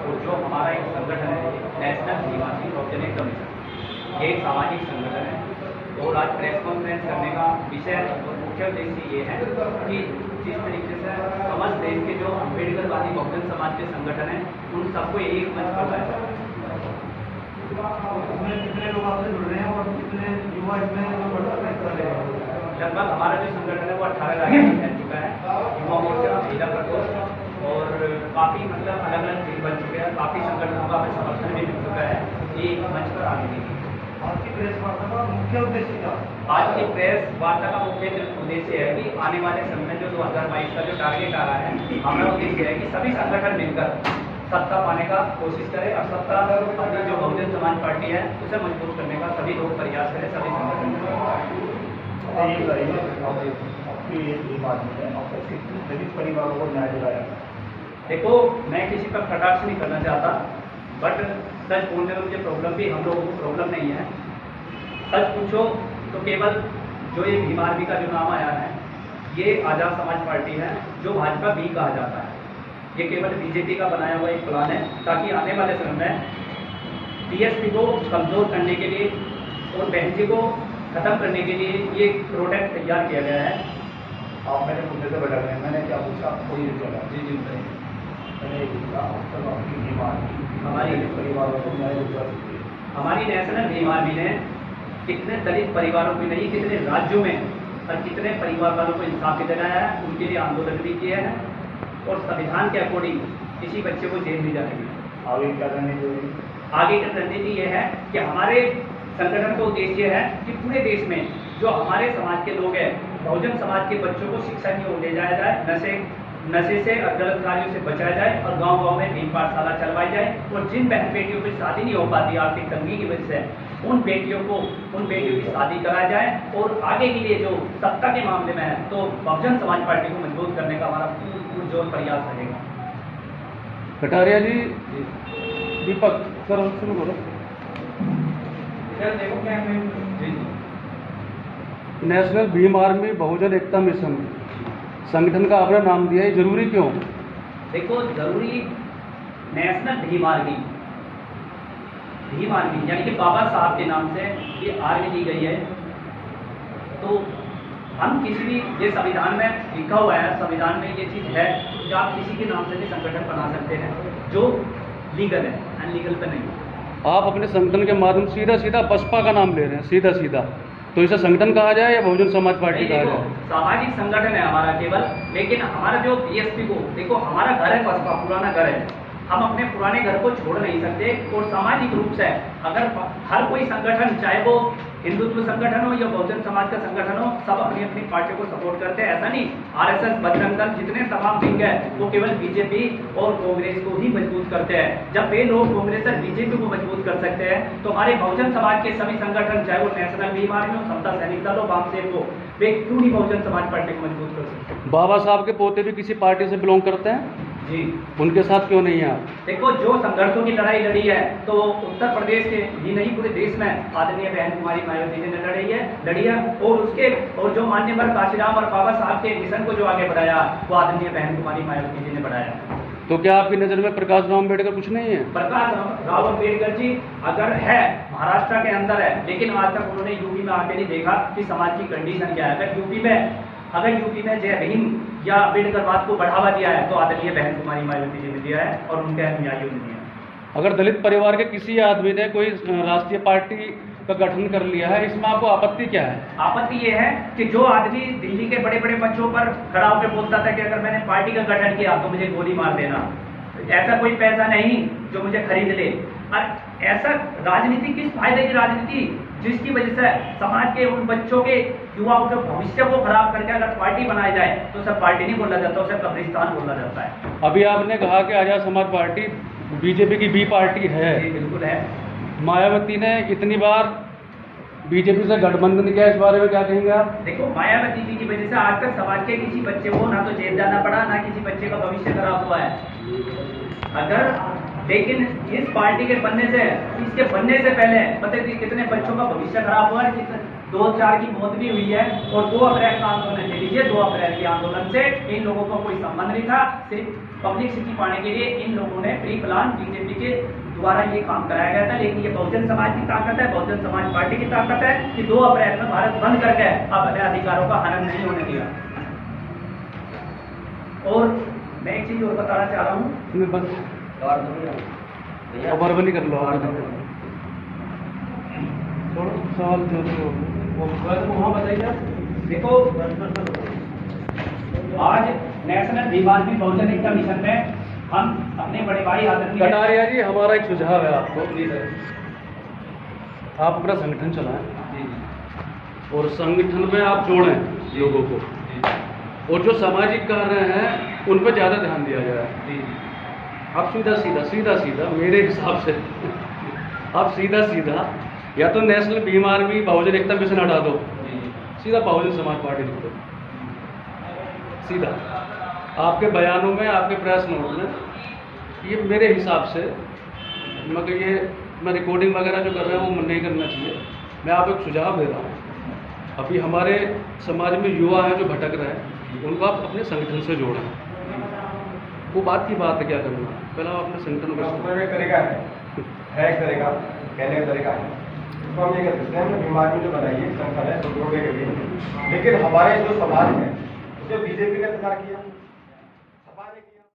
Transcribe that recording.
तो जो हमारा एक संगठन है नेशनल निवासी बहुजन कमीशन, ये एक सामाजिक संगठन है। और आज प्रेस कॉन्फ्रेंस करने का विषय और मुख्य उद्देश्य ये है कि जिस तरीके से समस्त देश के जो अम्बेडकरवादी बहुजन समाज के संगठन हैं उन सबको एक मंच पर लाया जाए। कितने लोग आपसे जुड़ रहे हैं और कितने युवा इसमें कर रहे हैं? लगभग हमारा जो संगठन है वो 18 लाख फैल चुका है। युवा मोर्चा, महिला प्रकोष्ठ और काफ़ी मतलब अलग अलग चीज बन चुके हैं। काफ़ी संगठनों का हमें समर्थन भी मिल चुका है ये मंच पर आने के लिए। आज की प्रेस वार्ता का मुख्य उद्देश्य क्या? आज की प्रेस वार्ता का मुख्य उद्देश्य है कि आने वाले समय में जो 2022 का जो टारगेट आ रहा है, हमारा उद्देश्य है कि सभी संगठन मिलकर सत्ता पाने का कोशिश करें और सत्ता अपनी जो बहुजन समाज पार्टी है उसे मजबूत करने का सभी लोग प्रयास करें, सभी संगठन। दलित परिवारों को न्याय दिलाया। देखो, मैं किसी पर कटाक्ष नहीं करना चाहता, बट सच बोलने में मुझे प्रॉब्लम भी, हम लोगों को प्रॉब्लम नहीं है। सच पूछो तो केवल जो ये भीम आर्मी का जो नाम आया है ये आज़ाद समाज पार्टी है, जो भाजपा भी कहा जाता है। ये केवल बीजेपी का बनाया हुआ एक प्लान है ताकि आने वाले समय में टीएसपी को कमजोर करने के लिए और बहनजी को खत्म करने के लिए ये प्रोडक्ट तैयार किया गया है। आप मैंने मुद्दे से बता रहे हैं, मैंने क्या पूछा कोई नहीं चला। जी जी बताइए। मैंने ये पूछा आपकी बीमार हमारी परिवारों को न्याय दिला सकती है। हमारी नेशनल भीम आर्मी ने कितने दलित परिवारों को नहीं, कितने राज्यों में और कितने परिवार वालों को इंसाफ दिलाया है, उनके लिए आंदोलन भी किए हैं और संविधान के अकॉर्डिंग किसी बच्चे को जेल नहीं जाने दिया। आगे क्या करने चाहिए? आगे की रणनीति ये है कि हमारे संगठन का उद्देश्य है कि पूरे देश में जो हमारे समाज के लोग हैं, बहुजन समाज के बच्चों को शिक्षा की ओर ले जाया जाए, नशे से और गलत कार्यों से बचाया जाए और गांव-गांव में भीम पाठशाला चलवाई जाए। और जिन बहन बेटियों की शादी नहीं हो पाती आर्थिक तंगी की वजह से, उन बेटियों की शादी कराया जाए। और आगे के लिए जो सत्ता के मामले में है तो बहुजन समाज पार्टी को मजबूत करने का हमारा पुरजोर प्रयास रहेगा। कटारिया जी, दीपक सर शुरू करो। देखो क्या है जी। नेशनल भीम आर्मी बहुजन एकता मिशन संगठन का आपने नाम दिया, ये जरूरी क्यों? देखो, जरूरी नेशनल भीम आर्मी यानी कि बाबा साहब के नाम से ये आर्मी दी गई है। तो हम किसी भी, ये संविधान में लिखा हुआ है, संविधान में ये चीज़ है कि आप किसी के नाम से भी संगठन बना सकते हैं जो लीगल है, अनलीगल पे नहीं। आप अपने संगठन के माध्यम से सीधा सीधा बसपा का नाम ले रहे हैं, सीधा सीधा, तो इसे संगठन कहा जाए या बहुजन समाज पार्टी कहा जाए? सामाजिक संगठन है हमारा केवल, लेकिन हमारा जो बीएसपी को, देखो हमारा घर है बसपा, पुराना घर है, हम अपने पुराने घर को छोड़ नहीं सकते। और सामाजिक रूप से अगर हर कोई संगठन, चाहे वो हिंदुत्व संगठन हो या बहुजन समाज का संगठन हो, सब अपनी अपनी पार्टी को सपोर्ट करते हैं। ऐसा नहीं, आरएसएस, बजरंग दल, जितने तमाम विंग है वो केवल बीजेपी और कांग्रेस को ही मजबूत करते हैं। जब वे लोग कांग्रेस और बीजेपी को मजबूत कर सकते हैं तो हमारे बहुजन समाज के सभी संगठन, चाहे वो नेशनल भीम आर्मी हो, समता सैनिक दल हो, वामसेन हो, वे क्यों नहीं बहुजन समाज पार्टी को मजबूत कर सकते? बाबा साहब के पोते भी किसी पार्टी से बिलोंग करते हैं जी, उनके साथ क्यों नहीं है आप? देखो, जो संघर्षों की लड़ाई लड़ी है तो उत्तर प्रदेश के ही नहीं पूरे देश में आदरणीय बहन कुमारी मायावती जी ने लड़ी है। और जो माननीय काशीराम और बाबा साहब के मिशन को जो आगे बढ़ाया वो आदरणीय बहन कुमारी मायावती जी ने बढ़ाया। तो क्या आपकी नज़र में प्रकाश राव अम्बेडकर कुछ नहीं है? प्रकाश राव अम्बेडकर जी अगर है, महाराष्ट्र के अंदर है, लेकिन आज तक उन्होंने यूपी में आके नहीं देखा कि समाज की कंडीशन क्या है। अगर यूपी में जय भीम या अम्बेडकरवाद को बढ़ावा दिया है तो आदरणीय बहन कुमारी मायावती जी ने दिया है और उनके अनुयायियों ने दिया है। अगर दलित परिवार के किसी आदमी ने कोई राष्ट्रीय पार्टी का गठन कर लिया है, इसमें आपको आपत्ति क्या है? आपत्ति ये है कि जो आदमी दिल्ली के बड़े बड़े मंचों पर खड़ा होकर बोलता था कि अगर मैंने पार्टी का गठन किया तो मुझे गोली मार देना, ऐसा कोई पैसा नहीं जो मुझे खरीद ले। और ऐसा राजनीति, किस फायदे की राजनीति जिसकी वजह से समाज के उन बच्चों के, युवाओं के भविष्य को खराब करके अगर पार्टी बनाई जाए तो सब पार्टी नहीं बोला जाता, उसे कब्रिस्तान बोला जाता है। अभी आपने कहा कि आजाद समाज पार्टी बीजेपी की बी पार्टी है। जी बिल्कुल है। मायावती ने इतनी बार बीजेपी से गठबंधन किया, इस बारे में क्या कहेंगे आप? देखो, मायावती जी की वजह से आज तक समाज के किसी बच्चे को ना तो जेल जाना पड़ा, ना किसी बच्चे का भविष्य खराब हुआ है। लेकिन इस पार्टी के बनने से, इसके बनने से पहले पता है कितने बच्चों का भविष्य खराब हुआ है, 2-4 की मौत भी हुई है और 2 अप्रैल का आंदोलन ले लीजिए। 2 अप्रैल के आंदोलन से इन लोगों को कोई संबंध नहीं था, सिर्फ पब्लिसिटी पाने के लिए इन लोगों ने प्री प्लान बीजेपी के द्वारा ये काम कराया गया था। लेकिन ये बहुजन समाज की ताकत है, बहुजन समाज पार्टी की ताकत है कि 2 अप्रैल में भारत बंद करके अपने अधिकारों का हनन नहीं होने दिया। और मैं एक चीज और बताना चाह रहा हूँ, बर्बरी कर लो आप। सवाल वहाँ बताइए। देखो, आज नेशनल बीमारी बहुजन एकता मिशन में हम अपने बड़े भाई आदरणीय कटारिया जी, हमारा एक सुझाव है आपको। आप अपना संगठन चलाएं और संगठन में आप जोड़ें लोगों को, और जो सामाजिक कार्य हैं उन पर ज़्यादा ध्यान दिया जाए। आप सीधा मेरे हिसाब से आप सीधा या तो नेशनल बीमार भी बहुजन एकता मिशन हटा दो, सीधा बहुजन समाज पार्टी लिख दो। सीधा आपके बयानों में, आपके प्रेस नोट में, ये मेरे हिसाब से, मगर ये मैं रिकॉर्डिंग वगैरह जो कर रहा हूँ वो नहीं करना चाहिए। मैं आपको एक सुझाव दे रहा हूँ। अभी हमारे समाज में युवा हैं जो भटक रहे हैं, उनको आप अपने संगठन से जोड़ें। वो बात की बात है क्या करना, पहले आप अपने संगठन को। एक तरीका है एक तरीका, कहने का तरीका है। इसको हम ये कह सकते हैं, बीमारी जो बनाइए संगठन है तो जोड़ने के लिए, लेकिन हमारे जो समाज है उसे बीजेपी ने तैयार किया।